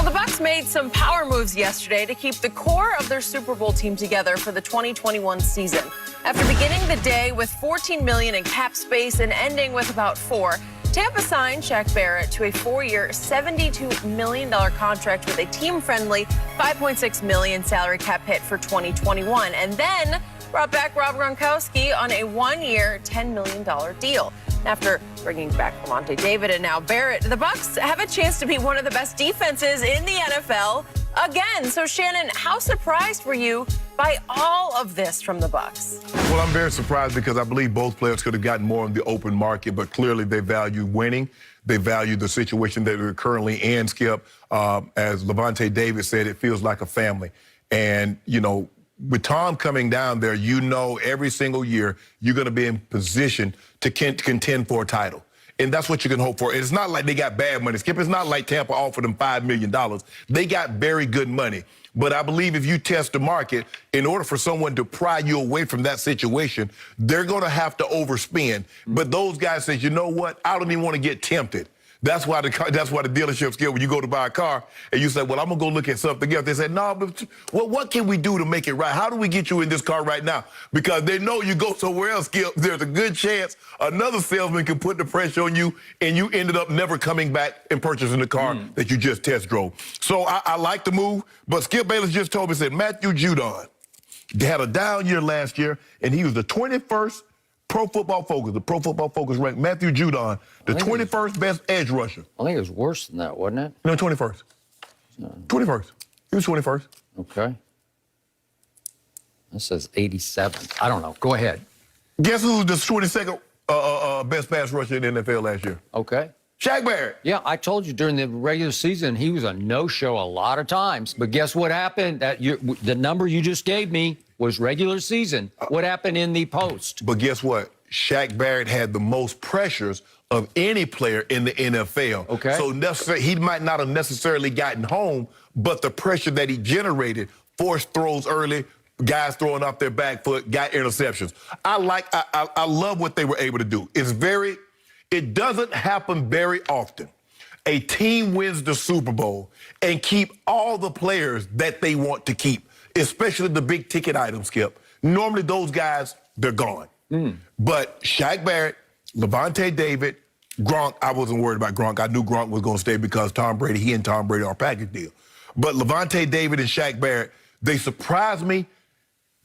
Well, the Bucs made some power moves yesterday to keep the core of their Super Bowl team together for the 2021 season. After beginning the day with $14 million in cap space and ending with about $4 million, Tampa signed Shaquil Barrett to a 4-year, $72 million contract with a team-friendly $5.6 million salary cap hit for 2021, and then brought back Rob Gronkowski on a 1-year, $10 million deal. After bringing back Lavonte David and now Barrett, the Bucs have a chance to be one of the best defenses in the NFL again. So, Shannon, how surprised were you by all of this from the Bucs? Well, I'm very surprised because I believe both players could have gotten more in the open market, but clearly they value winning. They value the situation that they're currently in, Skip. As Lavonte David said, it feels like a family. And, you know, with Tom coming down there, you know every single year you're going to be in position to contend for a title. And that's what you can hope for. It's not like they got bad money, Skip. It's not like Tampa offered them $5 million. They got very good money. But I believe if you test the market, in order for someone to pry you away from that situation, they're going to have to overspend. But those guys say, you know what? I don't even want to get tempted. That's why the dealerships get when you go to buy a car and you say, well, I'm going to go look at something else. They say, no, but well, what can we do to make it right? How do we get you in this car right now? Because they know you go somewhere else, Skip, there's a good chance another salesman can put the pressure on you and you ended up never coming back and purchasing the car that you just test drove. So I like the move, but Skip Bayless just told me, said Matthew Judon had a down year last year and he was the 21st Pro Football Focus ranked Matthew Judon, the 21st best edge rusher. I think it was worse than that, wasn't it? No, 21st. 21st. He was 21st. Okay. That says 87th. I don't know. Go ahead. Guess who was the 22nd best pass rusher in the NFL last year? Okay. Shaq Barrett. Yeah, I told you during the regular season he was a no-show a lot of times. But guess what happened? The number you just gave me was regular season. What happened in the post? But guess what? Shaq Barrett had the most pressures of any player in the NFL. Okay. So he might not have necessarily gotten home, but the pressure that he generated, forced throws early, guys throwing off their back foot, got interceptions. I love what they were able to do. It doesn't happen very often. A team wins the Super Bowl and keep all the players that they want to keep, especially the big ticket items, Skip. Normally those guys, they're gone. But Shaq Barrett, Lavonte David, Gronk, I wasn't worried about Gronk. I knew Gronk was going to stay because he and Tom Brady are a package deal. But Lavonte David and Shaq Barrett, they surprised me,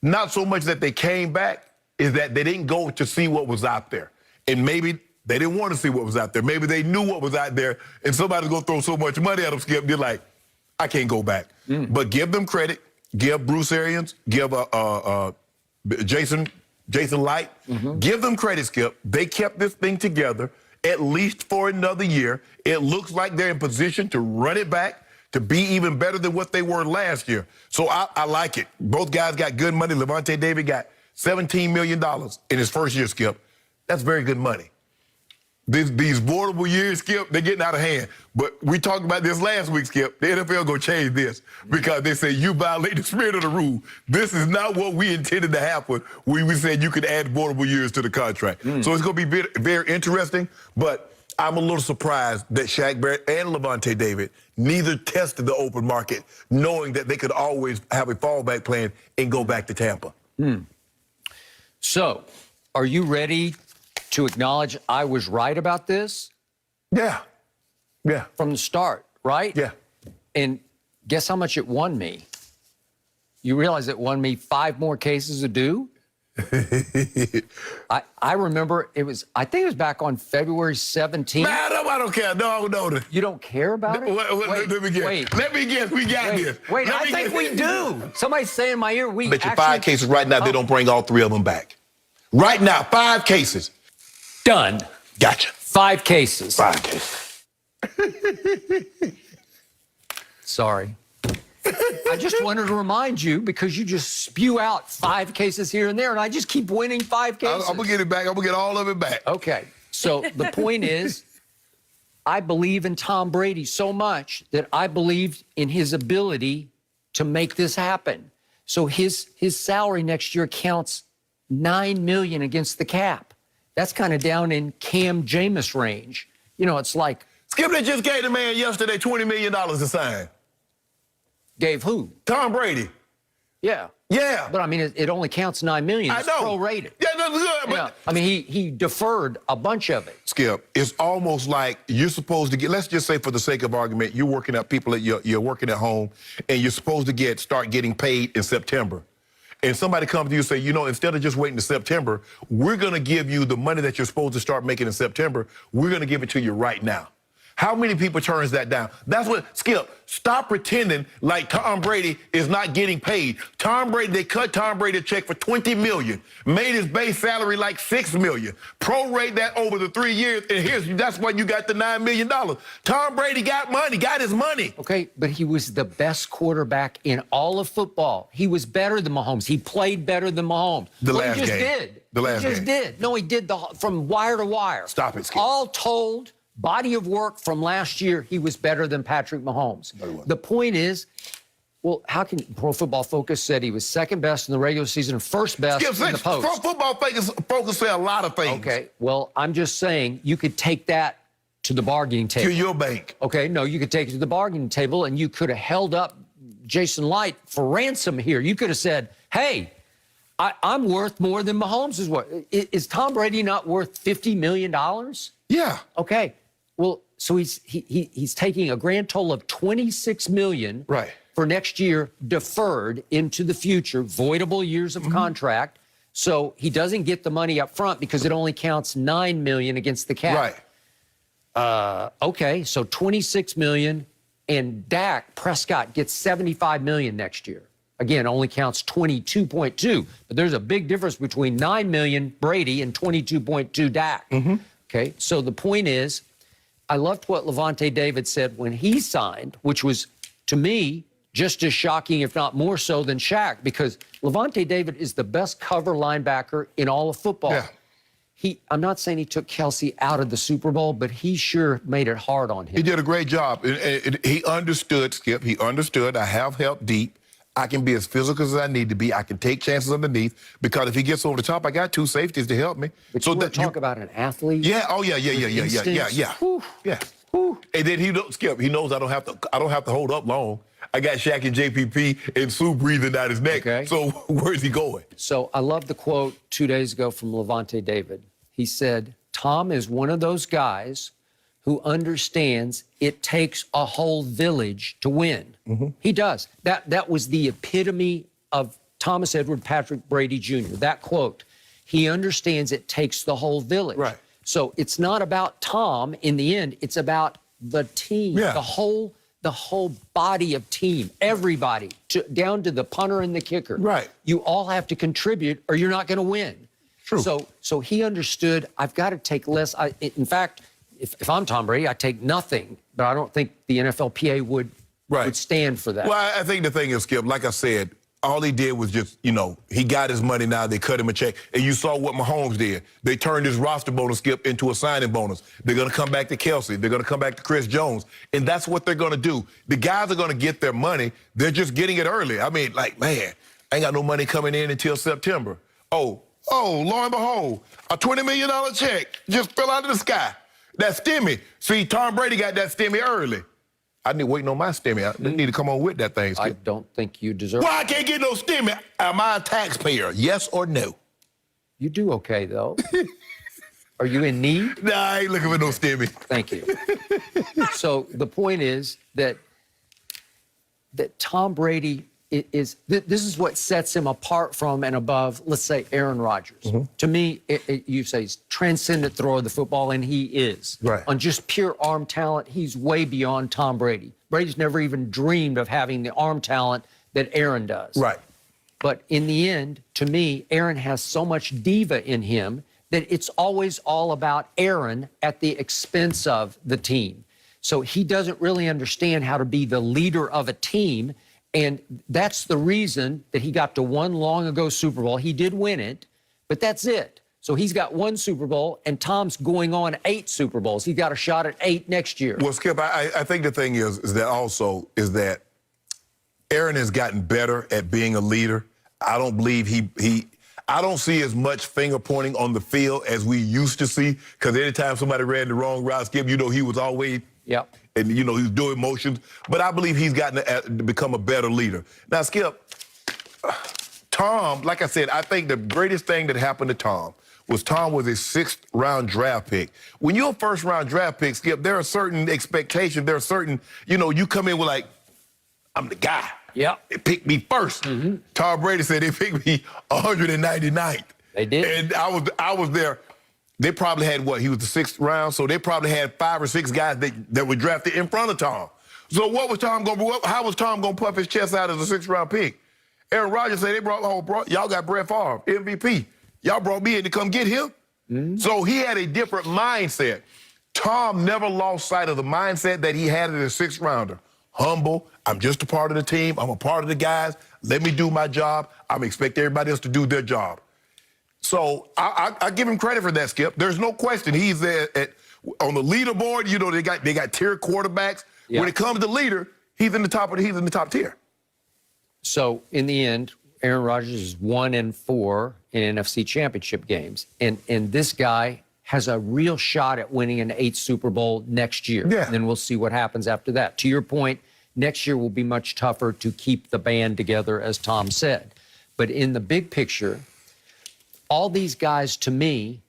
not so much that they came back, is that they didn't go to see what was out there. And maybe they didn't want to see what was out there. Maybe they knew what was out there, and somebody's going to throw so much money at them, Skip, they're like, I can't go back. But give them credit. Give Bruce Arians, give Jason Light, give them credit, Skip. They kept this thing together at least for another year. It looks like they're in position to run it back, to be even better than what they were last year. So I like it. Both guys got good money. Lavonte David got $17 million in his first year, Skip. That's very good money. These vulnerable years, Skip, they're getting out of hand. But we talked about this last week, Skip. The NFL gonna change this because they say you violate the spirit of the rule. This is not what we intended to happen when we said you could add vulnerable years to the contract. So it's gonna be very, very interesting, but I'm a little surprised that Shaq Barrett and Lavonte David neither tested the open market, knowing that they could always have a fallback plan and go back to Tampa. So, are you ready to acknowledge I was right about this? Yeah. From the start, right? Yeah. And guess how much it won me? You realize it won me 5 more cases of due? I remember I think it was back on February 17th. Man, I don't care. No. You don't care about it? Let me guess. Let me guess. We got this. I think we do. Somebody's saying in my ear, we bet you 5 cases right now, they don't bring all 3 of them back. Right now, 5 cases. Done. Gotcha. 5 cases. 5 cases. Sorry. I just wanted to remind you because you just spew out 5 cases here and there, and I just keep winning 5 cases. I'm going to get it back. I'm going to get all of it back. Okay. So the point is, I believe in Tom Brady so much that I believed in his ability to make this happen. So his salary next year counts $9 million against the cap. That's kind of down in Cam Jameis range. You know, it's like... Skip, they just gave the man yesterday $20 million to sign. Gave who? Tom Brady. Yeah. Yeah. But I mean, it only counts $9 million. I know. Prorated. Yeah, that's good. But Yeah. I mean, he deferred a bunch of it. Skip, it's almost like you're supposed to get, let's just say for the sake of argument, you're working at people at you're working at home, and you're supposed to start getting paid in September. And somebody comes to you and say, you know, instead of just waiting to September, we're going to give you the money that you're supposed to start making in September. We're going to give it to you right now. How many people turns that down? That's what, Skip, stop pretending like Tom Brady is not getting paid. Tom Brady, they cut Tom Brady a check for $20 million, made his base salary like $6 million, prorate that over the 3 years, and that's why you got the $9 million. Tom Brady got money, got his money. Okay, but he was the best quarterback in all of football. He was better than Mahomes. He played better than Mahomes. The last he just game. did. The last he just game. did. No, he did from wire to wire. Stop it, Skip. All told, body of work from last year, he was better than Patrick Mahomes. The point is, well, how can Pro Football Focus said he was second best in the regular season and first best in the post? Pro Football Focus say a lot of things. Okay, well, I'm just saying you could take that to the bargaining table. To your bank. Okay, no, you could take it to the bargaining table and you could have held up Jason Light for ransom here. You could have said, hey, I'm worth more than Mahomes is worth. Is Tom Brady not worth $50 million? Yeah. Okay. Well, so he's taking a grand total of $26 million Right. for next year, deferred into the future, voidable years of contract. So he doesn't get the money up front because it only counts $9 million against the cap. Right. Okay, so $26 million, and Dak Prescott gets $75 million next year. Again, only counts 22.2, but there's a big difference between $9 million Brady and 22.2 Dak. Okay, so the point is, I loved what Levante David said when he signed, which was, to me, just as shocking, if not more so, than Shaq, because Levante David is the best cover linebacker in all of football. Yeah. I'm not saying he took Kelsey out of the Super Bowl, but he sure made it hard on him. He did a great job. He understood, Skip. He understood. I have help deep. I can be as physical as I need to be. I can take chances underneath because if he gets over the top, I got two safeties to help me. But so you talk about an athlete. Yeah. Oh yeah. Whew. Yeah. Whew. And then Skip. He knows I don't have to hold up long. I got Shaq and JPP and Sue breathing down his neck. Okay. So where's he going? So I love the quote 2 days ago from Levante David. He said, Tom is one of those guys who understands it takes a whole village to win. He does. That was the epitome of Thomas Edward Patrick Brady Jr., that quote. He understands it takes the whole village. Right. So it's not about Tom in the end. It's about the team, Yeah. the whole body of team, everybody, down to the punter and the kicker. Right. You all have to contribute or you're not going to win. True. So he understood, I've got to take less. In fact, if I'm Tom Brady, I take nothing, but I don't think the NFLPA would stand for that. Well, I think the thing is, Skip, like I said, all he did was just, he got his money now. They cut him a check. And you saw what Mahomes did. They turned his roster bonus, Skip, into a signing bonus. They're going to come back to Kelsey. They're going to come back to Chris Jones. And that's what they're going to do. The guys are going to get their money. They're just getting it early. I mean, like, man, I ain't got no money coming in until September. Oh, lo and behold, a $20 million check just fell out of the sky. That stimmy. See, Tom Brady got that stimmy early. I need waiting on my stimmy. I need to come on with that thing, Skip. I don't think you deserve Why I can't get no stimmy? Am I a taxpayer? Yes or no? You do okay, though. Are you in need? Nah, I ain't looking for no stimmy. Thank you. So the point is that Tom Brady this is what sets him apart from and above, let's say, Aaron Rodgers. To me, you say he's transcendent thrower of the football, and he is. Right. On just pure arm talent, he's way beyond Tom Brady. Brady's never even dreamed of having the arm talent that Aaron does. Right. But in the end, to me, Aaron has so much diva in him that it's always all about Aaron at the expense of the team. So he doesn't really understand how to be the leader of a team. And that's the reason that he got to one long ago Super Bowl. He did win it, but that's it. So he's got one Super Bowl, and Tom's going on 8 Super Bowls. He got a shot at 8 next year. Well, Skip, I think the thing is that Aaron has gotten better at being a leader. I don't believe I don't see as much finger pointing on the field as we used to see, because anytime somebody ran the wrong route, Skip, he was always Yep. And, you know, he's doing motions. But I believe he's gotten to become a better leader. Now, Skip, Tom, like I said, I think the greatest thing that happened to Tom was a sixth-round draft pick. When you're a first-round draft pick, Skip, there are certain expectations. There are certain, you know, you come in with like, I'm the guy. Yeah. They picked me first. Tom Brady said they picked me 199th. They did. And I was there. They probably had what? He was the sixth round, so they probably had 5 or 6 guys that were drafted in front of Tom. So what was Tom going to? How was Tom going to puff his chest out as a sixth-round pick? Aaron Rodgers said they brought y'all got Brett Favre, MVP. Y'all brought me in to come get him. So he had a different mindset. Tom never lost sight of the mindset that he had as a sixth-rounder. Humble. I'm just a part of the team. I'm a part of the guys. Let me do my job. I'm expecting everybody else to do their job. So I give him credit for that, Skip. There's no question he's there on the leaderboard. You know, they got tier quarterbacks. Yeah. When it comes to leader, he's in the top tier. So in the end, Aaron Rodgers is 1-4 in NFC Championship games, and this guy has a real shot at winning an 8th Super Bowl next year. Yeah. And then we'll see what happens after that. To your point, next year will be much tougher to keep the band together, as Tom said. But in the big picture, all these guys, to me,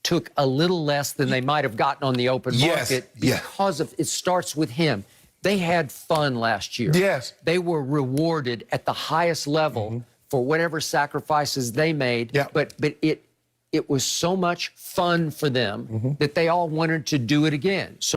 took a little less than they might have gotten on the open market because of it starts with him. They had fun last year. Yes. They were rewarded at the highest level for whatever sacrifices they made. Yeah. But it was so much fun for them that they all wanted to do it again. So